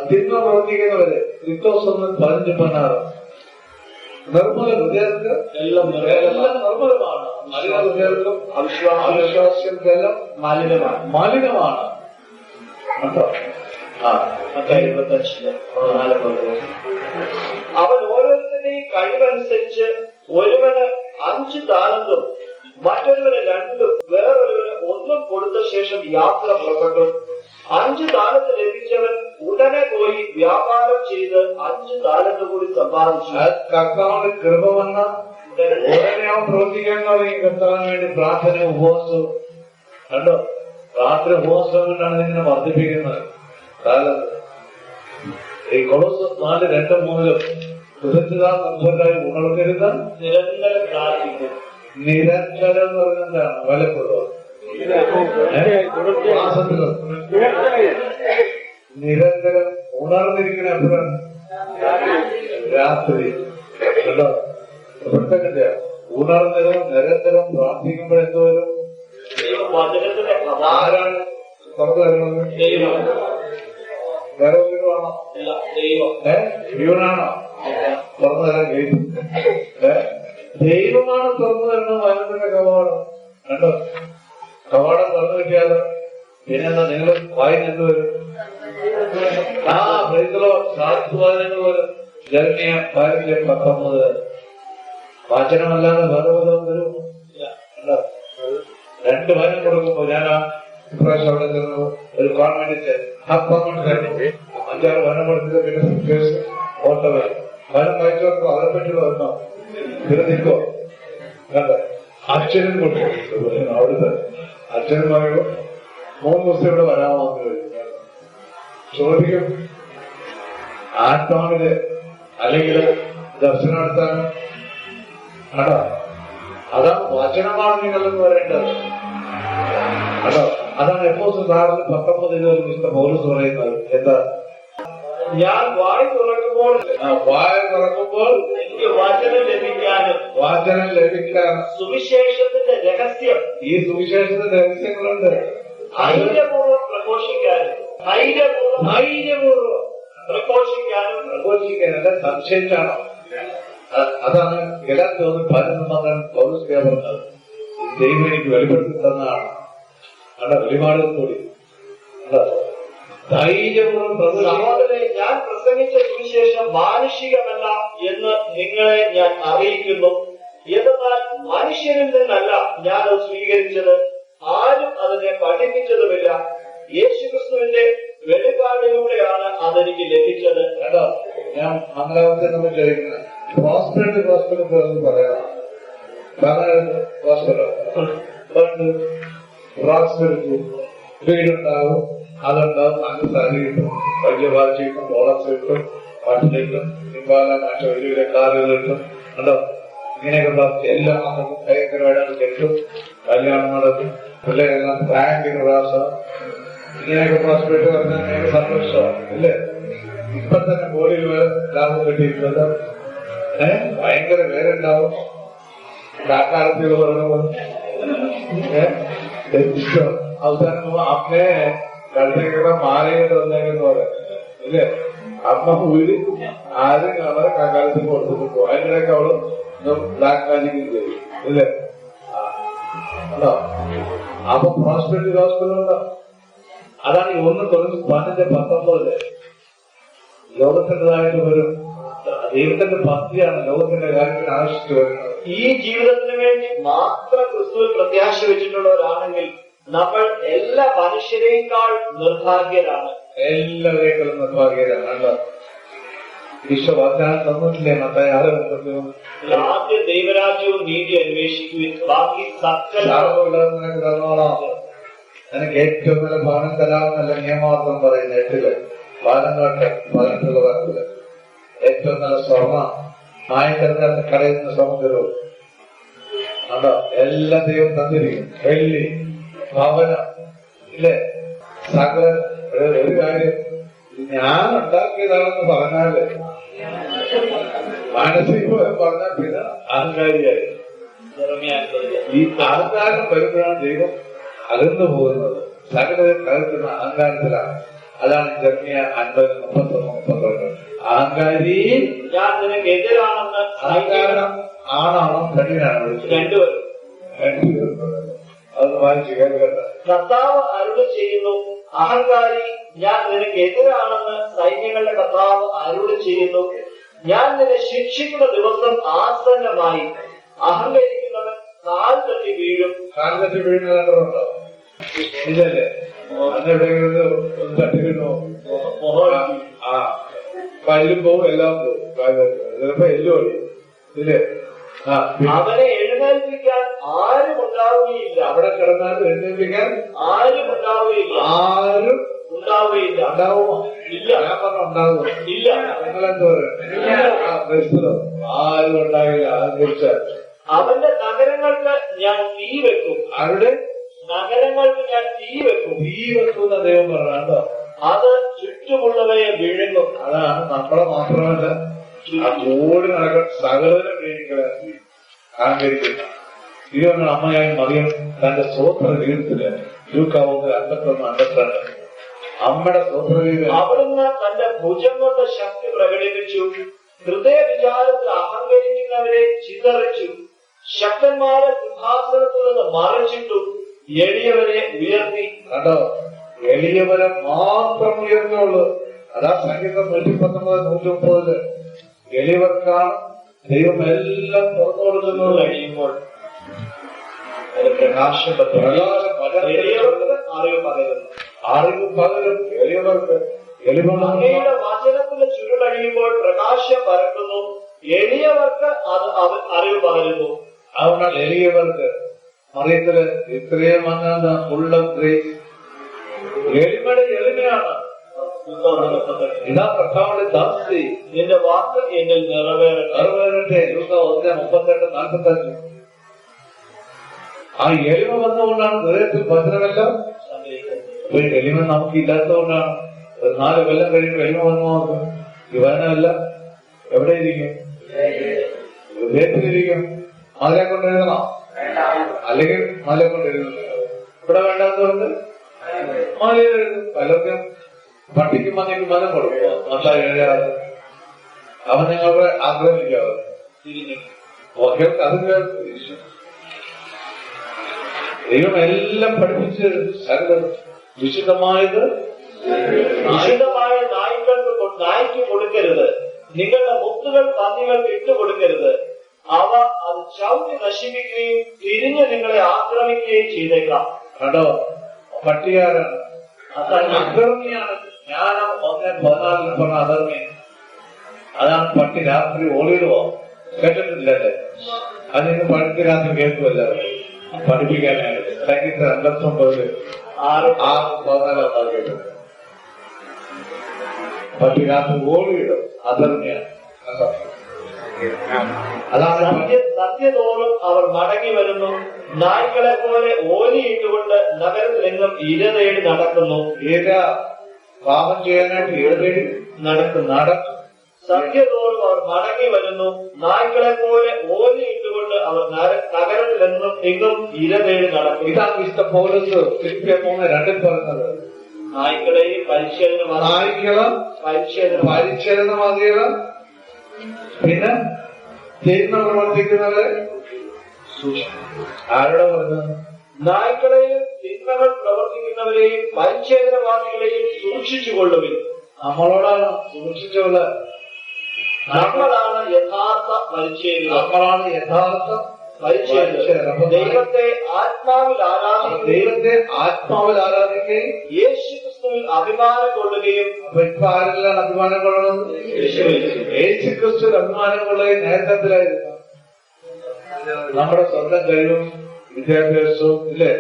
തിന്മ പ്രവർത്തിക്കുന്നവര് ക്രിസ്തോസ് 15:16 നിർമ്മല ഹൃദയർക്ക് എല്ലാം നിർമ്മലമാണ്, മലിന ഹൃദയർക്കും അവിശ്വാസികൾക്കെല്ലാം മലിനമാണ് കേട്ടോ. 25:4 അവൻ ഓരോരുത്തരുടെയും കഴിവനുസരിച്ച് ഒരുവന് 5 താലന്തും മറ്റൊരുവന് 2, വേറൊരുവന് 1 കൊടുത്ത ശേഷം യാത്ര പുറപ്പെട്ടു. 5 താലന്ത് ലഭിച്ചവൻ ഉടനെ പോയി വ്യാപാരം ചെയ്ത് 5 താലന്ത് കൂടി സമ്പാദിച്ചു. കർത്താവിന്റെ കൃപ വന്ന ഉടനെ അവൻ പ്രവർത്തിക്കാൻ തുടങ്ങി. കർത്താവിന് വേണ്ടി പ്രാർത്ഥന, ഉപവാസവും കണ്ടോ. രാത്രി ഉപവാസം കൊണ്ടാണ് ഇങ്ങനെ വർദ്ധിപ്പിക്കുന്നത്. താലന്ത് ഈ കൊളോസ് 4:2-3 സുരക്ഷിതാ നിർഭരായി ഉണർത്തരുത്, നിരന്തരം പ്രാർത്ഥിക്കും. നിരന്തരം എന്ന് പറയുന്നത് എന്താണ്? വലപ്പെടുക. നിരന്തരം ഉണർന്നിരിക്കണ എപ്പോഴാണ്? രാത്രി കേട്ടോ. പ്രത്യേകത ഉണർന്നതും നിരന്തരം പ്രാർത്ഥിക്കുമ്പോൾ എന്തോരും ആരാണ് തുറന്നു തരുന്നത്? വേറെ വീടാണോ? വീടാണോ തുറന്നു തരാൻ കഴിയും? ദൈവമാണ് തുറന്നു തരുന്നത്. വനത്തിന്റെ കവാടം കണ്ടോ. കവാടം തുറന്നു കിട്ടിയാലോ പിന്നെന്താ നിങ്ങൾ വായിനെന്ത് വരും? പ്രൈസലോ സാധുവാദനങ്ങൾ വരും. ജർമ്മിയ 19 വാചനമല്ലാതെ വേറെ വല്ലതും വരും? 2 വനം കൊടുക്കുമ്പോ ഞാൻ ഇപ്രാവശ്യം അവിടെ ചെന്നു ഒരു കോൺവെന്റ് 5-6 വനം കൊടുത്തിട്ട് പിന്നെ കേസ് ഓട്ടോ വരും. വനം വായിച്ചു നോക്കുമ്പോ അവരെ പറ്റിയുള്ള വന്നോ ഇത് നിൽക്കോ കണ്ട. അച്ഛനും കൊടുക്കും. അവിടുത്തെ അച്ഛനും പറയുമ്പോ 3 ദിവസം ഇവിടെ വരാമോ എന്ന് ചോദിക്കും. ആത്മാവില് അല്ലെങ്കിൽ ദർശനം നടത്താനും കേട്ടോ. അതാണ് വചനമാണ് നിങ്ങളെന്ന് പറയേണ്ടത് കേട്ടോ. അതാണ് എപ്പോഴും സാറിന് 19 പൗലോസ് പറയുന്നത്. എന്താ? ഞാൻ വായ തുറക്കുമ്പോൾ എനിക്ക് വചനം ലഭിക്കാനും സുവിശേഷത്തിന്റെ രഹസ്യം, ഈ സുവിശേഷത്തിന്റെ രഹസ്യങ്ങളുണ്ട്. ധൈര്യപൂർവ്വം പ്രഘോഷിക്കാനും പ്രഘോഷിക്കാനല്ല സംശയിച്ചാണോ? അതാണ് ഗലാത്യർ 11 പൗലോസ് പറഞ്ഞത്. ദൈവം എനിക്ക് വെളിപ്പെടുത്തി തന്നതാണ്. അവിടെ വെളിപാട് കൂടി ധൈര്യപൂർവ്വം സഹോദരനെ, ഞാൻ പ്രസംഗിച്ച സുവിശേഷം മാനുഷികമല്ല എന്ന് നിങ്ങളെ ഞാൻ അറിയിക്കുന്നു. എന്നാൽ മനുഷ്യരിൽ നിന്നല്ല ഞാൻ അത് സ്വീകരിച്ചത്, ആരും അതിനെ പഠിപ്പിച്ചതുമില്ല. യേശുക്രിസ്തുവിന്റെ വെളിപാടിലൂടെയാണ് അതെനിക്ക് ലഭിച്ചത്. കേട്ടോ. ഞാൻ മംഗലാപുരത്തെ നമ്മൾ ചോദിക്കുന്നത് പ്രോസ്പെരിറ്റി ഗോസ്പെൽ പറയാം. പ്രോസ്പെരിറ്റി വീടുണ്ടാവും, അതുണ്ടാവും, നല്ല സ്ഥലം കിട്ടും, വലിയ ഭാഷ കിട്ടും, ഡോളർസ് കിട്ടും, പാട്ടിലേക്കും സിംബാല നാട്ട വലിയ വലിയ കാറുകൾ കിട്ടും കണ്ടോ. ഇങ്ങനെയൊക്കെ പ്രാർത്ഥിച്ച് എല്ലാം നമുക്ക് ഭയങ്കരമായിട്ട് കിട്ടും. കല്യാണം നടക്കും, പിള്ളേരെല്ലാം പ്രായത്തിന് പ്രാസം. ഇങ്ങനെയൊക്കെ പ്രോസ്പെരിറ്റി പറഞ്ഞാൽ നിങ്ങൾക്ക് സന്തോഷമാണ് അല്ലേ? ഇപ്പൊ തന്നെ കോടി രൂപ ലാഭം കിട്ടിയിട്ടുള്ളത്. ഭയങ്കര പേരുണ്ടാവും. കാക്കാലത്തിൽ പറയുമ്പോൾ അവസാനം അമ്മേ കഴുത്തേക്കിടെ മാലയിട്ട് വന്നേക്കെന്ന് പറയാം ഇല്ലേ? അമ്മ ഊരി ആരും കാണാതെ കാക്കാലത്തിൽ കൊടുത്തിട്ട് പോകും. അതിനിടയ്ക്ക് അവള് ബ്ലാക്ക് മാജിക്കും ചെയ്യും ഇല്ലേ? ഉണ്ടോ? അപ്പൊ പ്രോസ്പെരിറ്റി ഹോസ്പിറ്റലുണ്ടോ? അതാണ് ഈ 1-19 ലോകത്തിൻ്റെതായിട്ട് വരും. ദൈവത്തിന്റെ ഭക്തിയാണ് ലോകത്തിന്റെ കാര്യത്തിന് ആവശ്യിച്ചു വരുന്നത്. ഈ ജീവിതത്തിന് വേണ്ടി മാത്രം ക്രിസ്തുവിൽ പ്രത്യാശ വെച്ചിട്ടുള്ളവരാണെങ്കിൽ നമ്മൾ എല്ലാ മനുഷ്യരെക്കാൾ നിർഭാഗ്യരാണ്. എല്ലാവരേക്കാളും നിർഭാഗ്യരാണ്. കണ്ടോ? ഈശോ വാഗ്ദാനം തന്നിട്ടില്ലേ? മത്തായി 6:31 ആദ്യം ദൈവരാജ്യവും നീതി അന്വേഷിക്കുകയും ബാക്കി സകല നിനക്ക് തന്നോളാം. എനിക്ക് ഏറ്റവും നല്ല ഭവനം തരാമെന്നല്ല നിയമാർത്ഥം പറയുന്നത്. 8 പാലം കാട്ടെ 18 ഏറ്റവും നല്ല സ്വർണ്ണ ആയിരത്തിനകത്ത് കടയുന്ന സമുദ്രവും കണ്ടോ. എല്ലാം ദൈവം തന്നിരിക്കും. വെള്ളി, ഭവനം ഇല്ലേ? സകല ഒരു കാര്യം ഞാൻ ഉണ്ടാക്കിയതാണെന്ന് പറഞ്ഞാല് മാനസികമായി പറഞ്ഞാൽ പിന്നെ അഹങ്കാരിയായി. ഈ അഹങ്കാരം വരുമ്പോഴാണ് ദൈവം അകന്നു പോകുന്നത്. സകല കരുത്തുന്ന അഹങ്കാരത്തിലാണ്. അതാണ് ജർമ്മിയ 50:31-32. അഹങ്കാരി ഞാൻ നിനക്ക് എതിരാണെന്ന് അഹങ്കാരം ആണാണോ പെണ്ണിനാണോ വിളിച്ചത്? രണ്ടുപേരും. അതൊന്ന് വായിച്ചു കേൾക്കട്ടെ. കർത്താവ് അരുളി ചെയ്യുന്നു, അഹങ്കാരി, ഞാൻ നിനക്ക് എതിരാണെന്ന് സൈന്യങ്ങളുടെ കർത്താവ് അരുളി ചെയ്യുന്നു. ഞാൻ നിന്നെ ശിക്ഷിക്കുന്ന ദിവസം ആസന്നമായി. അഹങ്കരിക്കുന്നവൻ കാൽ തട്ടി വീഴും. കാൽ തട്ടി വീഴുന്ന കണ്ടോ? ഇല്ലല്ലേ? അന്നെവിടെയെങ്കിലും ഒന്ന് തട്ടി വീണോ? ആ പല്ലും പോവും, എല്ലാം പോവും. ചിലപ്പോ എല്ലും ഓടി ഇല്ലേ? അവനെ എഴുന്നേൽപ്പിക്കാൻ ആരും ഉണ്ടാവുകയില്ല. അവിടെ കിടന്നാൽ എഴുന്നേൽപ്പിക്കാൻ ആരും ഉണ്ടാവുകയില്ല. ആരും ഉണ്ടാവുകയില്ല. ഉണ്ടാവുമോ? ഇല്ല. ഞാൻ പറഞ്ഞ ഉണ്ടാകുമോ? ഇല്ല. നിങ്ങളെന്തോ ആരും ഉണ്ടാകില്ല. അതെക്കുറിച്ച് അവന്റെ നഗരങ്ങൾക്ക് ഞാൻ തീ വെക്കും. അവരുടെ നഗരങ്ങൾക്ക് ഞാൻ തീ വെക്കും. തീ വെക്കുന്ന ദൈവം പറഞ്ഞോ? അത് ചുറ്റുമുള്ളവയെ വിഴുങ്ങും. അതാണ് നമ്മളെ മാത്രമല്ല ഓടി നടക്കുന്ന സകലരും വീണികളെ അഹങ്കരിക്കുന്ന ഇതൊന്നും അമ്മയായി മറിയം തന്റെ സ്വോത്ര ജീവിതത്തില് ലൂക്കാവുന്ന 51-52 അമ്മയുടെ സ്വോത്ര ജീവിതം അവിടുന്ന് തന്റെ ഭുജം കൊണ്ട് ശക്തി പ്രകടിപ്പിച്ചു. ഹൃദയ വിചാരത്തിൽ അഹങ്കരിക്കുന്നവരെ ചിതറിച്ചു. ശക്തന്മാരെ സിംഹാസനത്തിൽ നിന്ന് മറിച്ചിട്ടു. എളിയവരെ ഉയർത്തി. കണ്ടോ? എളിയവരെ മാത്രം ഉയർന്നുള്ളൂ. അതാ സംഗീതം 119-130 എളിയവർക്കാണ് ദൈവം എല്ലാം തുറന്നു കൊടുക്കുന്നത്. കഴിയുമ്പോൾ പ്രകാശം എളിയവർക്ക് അറിവ് പകരുന്നു. അറിവ് പകരും എളിയവർക്ക്. അങ്ങയുടെ വചനത്തിന്റെ ചുരുളഴിയുമ്പോൾ പ്രകാശം പരക്കുന്നു. എളിയവർക്ക് അത് അറിവ് പകരുന്നു. അതുകൊണ്ടാണ് എളിയവർക്ക് മറിയത്തില് ഇത്രയും വന്ന ഫുൾ ഓഫ് ഗ്രേസ്. എളിമയുടെ എളിമയാണ്. ഇതാ കർത്താവിന്റെ ദാസി, നിന്റെ വാക്ക് എന്നിൽ നിറവേറട്ടെ. ലൂക്ക 1:38-45 ആ എളിമ വന്നുകൊണ്ടാണ് ഹൃദയത്തിൽ വചനമെല്ലാം. എളിമ നമുക്ക് ഇല്ലാത്തതുകൊണ്ടാണ്. 4 കൊല്ലം കഴിയുമ്പോൾ എളിമ വന്നു നോക്കും. ഈ വചനമെല്ലാം എവിടെ ഇരിക്കും? ഹൃദയത്തിലിരിക്കും. മതിലെ കൊണ്ട് എഴുതണം, അല്ലെങ്കിൽ മതിലെ കൊണ്ട് എഴുതുന്നു. ഇവിടെ വേണ്ടാത്തതുകൊണ്ട് മതിൽ എഴുതും. പലർക്കും പട്ടിക്കും മതിക്കും മതം കൊടുക്കുക. നന്നായി എഴുതാതെ അവൻ നിങ്ങൾക്ക് ആക്രമിക്കാതെ അത് കേൾക്കും. ദൈവം എല്ലാം പഠിപ്പിച്ച് സകലം വിശുദ്ധമായത് വിശുദ്ധമായ നായ്ക്ക് കൊടുക്കരുത്. നിങ്ങളുടെ മുത്തുകൾ പന്നികൾക്ക് ഇട്ടുകൊടുക്കരുത്. അവ അത് ചവിട്ടി നശിപ്പിക്കുകയും തിരിഞ്ഞ് നിങ്ങളെ ആക്രമിക്കുകയും ചെയ്തേക്കാം. കണ്ടോ? പട്ടികാരാണ്, അധർമ്മിയാണ്. ജ്ഞാനം 1:14 പറഞ്ഞ അധർമ്മി. അതാണ് പട്ടി രാത്രി ഓടിയിടുവോ? കേട്ടിട്ടില്ലല്ലേ? അതിന് പട്ടി രാത്രി കേൾക്കുമല്ല പഠിപ്പിക്കാനായിട്ട്. സംഗീത 59:6-14 കേട്ടത്. പട്ടി രാത്രി ഓടിയിടും, അധർമ്മിയാണ്. അതാണ് സത്യതോറും അവർ മടങ്ങി വരുന്നു. നായ്ക്കളെ പോലെ ഓലിയിട്ടുകൊണ്ട് നഗരത്തിലെങ്ങും ഇരതേടി നടക്കുന്നു. പാപം ചെയ്യാനായിട്ട് ഇരതേടി നടക്കും. സത്യതോറും അവർ മടങ്ങി വരുന്നു. നായ്ക്കളെ പോലെ ഓലിയിട്ടുകൊണ്ട് അവർ നഗരത്തിലെങ്ങും ഇരതേടി നടക്കും. ഇതാണ് വിശുദ്ധ പൗലോസ് ഫിലിപ്പിയർ 3:2 പറഞ്ഞത്. നായ്ക്കളെയും പരിച്ഛേദനമാകിയ പിന്നെ ചെയ്യുന്ന പ്രവർത്തിക്കുന്നവരെ ആരോടെ പറഞ്ഞത്? നായ്ക്കളെയും തിന്മകൾ പ്രവർത്തിക്കുന്നവരെയും പരിച്ഛേദനവാദികളെയും സൂക്ഷിച്ചുകൊള്ളുവിൻ. നമ്മളോടാണ് സൂക്ഷിച്ചുള്ള. നമ്മളാണ് യഥാർത്ഥ പരിച്ഛേദന. നമ്മളാണ് യഥാർത്ഥ പരിച്ഛേദന. ദൈവത്തെ ആത്മാവിൽ ആരാധിക്കുകയും യേശുക്രിസ്തുവിൽ അഭിമാനം കൊള്ളുകയും. അപ്പൊ ഇപ്പൊ ആരെല്ലാം അഭിമാനം കൊള്ളണം? യേശുക്രിസ്തുവിൽ അഭിമാനം കൊള്ളുകയും നേതൃത്വത്തിലായിരുന്നു. നമ്മുടെ സ്വന്തം കഴിവും വിദ്യാഭ്യാസവും ഇല്ലേ,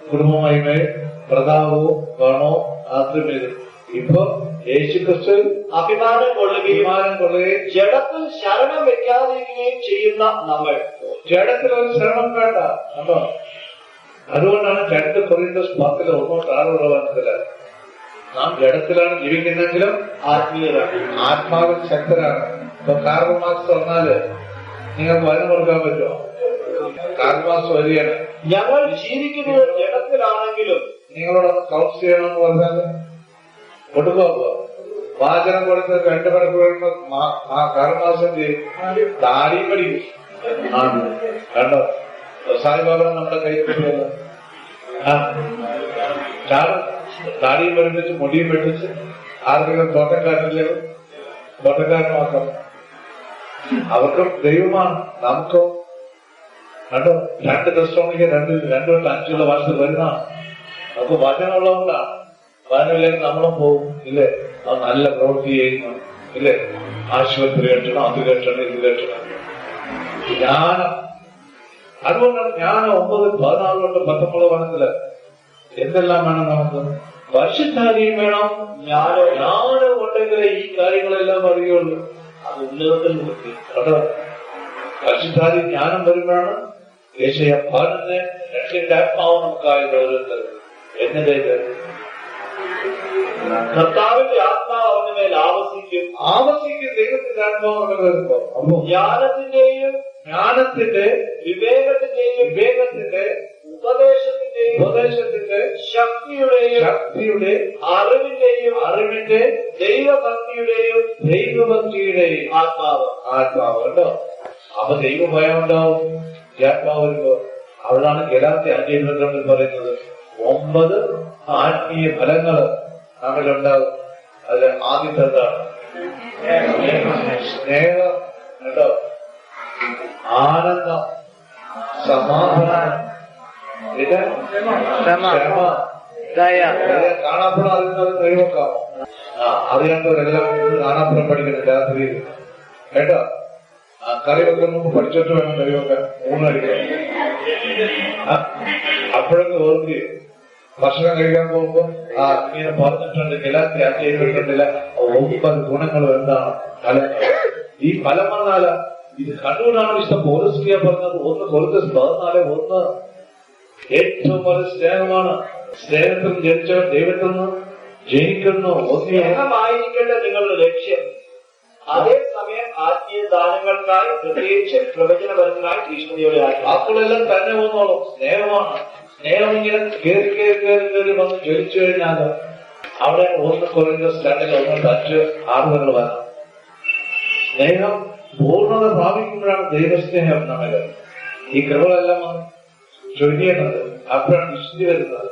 കുടുംബമഹിമയും പ്രതാപവും ഗുണവും ആത്മീയതയും. ഇപ്പൊ യേശുക്രിസ്തുവിൽ അഭിമാനം കൊള്ളുകയും ജഡത്തിൽ ശരണം വെക്കാതിരിക്കുകയും ചെയ്യുന്ന നമ്മൾ. ജഡത്തിൽ ഒരു ശരണം വേണ്ട. കണ്ടോ? അതുകൊണ്ടാണ് 2 കൊരിന്ത്യർ 10:1-6 നാം ജഡത്തിലാണ് ജീവിക്കുന്നെങ്കിലും ആത്മാവിൽ ശക്തരാണ്. ഇപ്പൊ കാർബൺ മാർക്സ് വന്നാല് നിങ്ങൾക്ക് വചനം കൊടുക്കാൻ പറ്റുമോ? കാർബൺ മാർക്സ് വരികയാണ്. ഞങ്ങൾ ജീവിക്കുന്നത് ജഡത്തിലാണെങ്കിലും നിങ്ങളോടൊന്ന് കൗൺസ് ചെയ്യണമെന്ന് പറഞ്ഞാല് കൊണ്ടുപോകുക. വാചനം കൊടുത്ത് 2 മണിക്കൂർ കഴിയുമ്പോ കാരണമാസം താടിയും പഠിക്കും. കണ്ടോ, സായിബാബ നമ്മുടെ കയ്യിൽ കിട്ടിയല്ലോ. താടിയും പഠിപ്പിച്ച് മുടിയും പഠിപ്പിച്ച് ആർക്കെങ്കിലും തോട്ടക്കാരനുമാക്കാം. അവർക്കും ദൈവമാണ്, നമുക്കോ കണ്ടോ 2 ക്രിസ്തോണിക്ക് 2-5 വർഷത്തിൽ വരുന്നതാണ്. നമുക്ക് വചനമുള്ളതുകൊണ്ടാണ്. വചനമില്ലെങ്കിൽ നമ്മളും പോകും ഇല്ലേ? അത് നല്ല പ്രവൃത്തി ചെയ്യുന്നു ഇല്ലേ? ആശുപത്രി കെട്ടണം, അത് കെട്ടണം, ഇത് കെട്ടണം. ജ്ഞാനം, അതുകൊണ്ടാണ് ജ്ഞാനം 9-14 തൊട്ട് 19 വനത്തില് എന്തെല്ലാം വേണം നമുക്ക്? പരിശുദ്ധാത്മാവും വേണം, ജ്ഞാനം ഉണ്ടെങ്കിലേ ഈ കാര്യങ്ങളെല്ലാം അറിയുള്ളൂ. അത് ഉന്നതത്തിൽ നോക്കി കേട്ടോ. പരിശുദ്ധാത്മാ ജ്ഞാനം വരുമ്പോഴാണ് യേശയ്യ 11 2 ആത്മാവ് നമുക്കായിട്ട് ഓരോരുത്തർ എന്നിട്ട് കർത്താവിന്റെ ആത്മാവ് അവന്റെ മേൽ ആവസിക്കും. ദൈവത്തിന്റെ ആത്മാവ് വരുമ്പോ അപ്പൊ ജ്ഞാനത്തിന്റെ വിവേകത്തിന്റെ ഉപദേശത്തിന്റെ ശക്തിയുടെ അറിവിന്റെ ദൈവഭക്തിയുടെയും ആത്മാവ് കേട്ടോ. അപ്പൊ ദൈവഭയം ഉണ്ടാവും ഈ ആത്മാവ് വരുമ്പോ. അവിടാണ് ഗലാത്യ 5:22 പറയുന്നത് 9 ആത്മീയ ഫലങ്ങള് നമ്മളുണ്ടാകും. അതിൽ ആദ്യത്തെ എന്താണ്? സ്നേഹം കേട്ടോ, ആനന്ദം, സമാധാനം, കാണാപ്പുറം അറിയുന്നത് കഴിവെക്കാം. അറിയാത്തവരെല്ലാം കാണാപ്പുറം പഠിക്കണം രാത്രിയിൽ കേട്ടോ. കറി വെക്കാൻ മുമ്പ് പഠിച്ചിട്ട് വേണം കറി വെക്കാൻ. 3 അടിക്കണം. അപ്പോഴൊക്കെ ഓർക്കുക ഭക്ഷണം കഴിക്കാൻ പോകുമ്പോ ഇങ്ങനെ പറഞ്ഞിട്ടുണ്ട് ഗലാത്യ 5:22 9 ഗുണങ്ങളും എന്താണ് ഫലങ്ങൾ. ഈ ഫലം വന്നാല ഇത് കണ്ണൂരാണ് ഇഷ്ടം. പോലീസ്റ്റിയ പറഞ്ഞത് 1 കൊറിന്തോസ് 14:1 ഏറ്റവും വലിയ സ്നേഹമാണ്. സ്നേഹത്തിൽ ജനിച്ചവൻ ദൈവത്തിൽ നിന്ന് ജനിക്കുന്നു. സ്നേഹമായിരിക്കേണ്ട നിങ്ങളുടെ ലക്ഷ്യം. അതേസമയം ആത്മീയ ദാനങ്ങൾക്കായി പ്രത്യേകിച്ച് പ്രവചനപരത്തിനായി ഭീഷണിയോടെ വാക്കുകളെല്ലാം തന്നെ വന്നോളും. സ്നേഹമാണ്. സ്നേഹം ഇങ്ങനെ കയറി വന്ന് ജ്വലിച്ചു കഴിഞ്ഞാൽ അവിടെ 1 കൊറിന്തോസ് 2:1-5 വരണം. സ്നേഹം പൂർണ്ണത പ്രാപിക്കുമ്പോഴാണ് ദൈവസ്നേഹം നമ്മളിൽ ഈ കൃപകളെല്ലാം വന്ന് ചൊരിയുന്നത്. അപ്പോഴാണ് വിശുദ്ധി വരുന്നത്.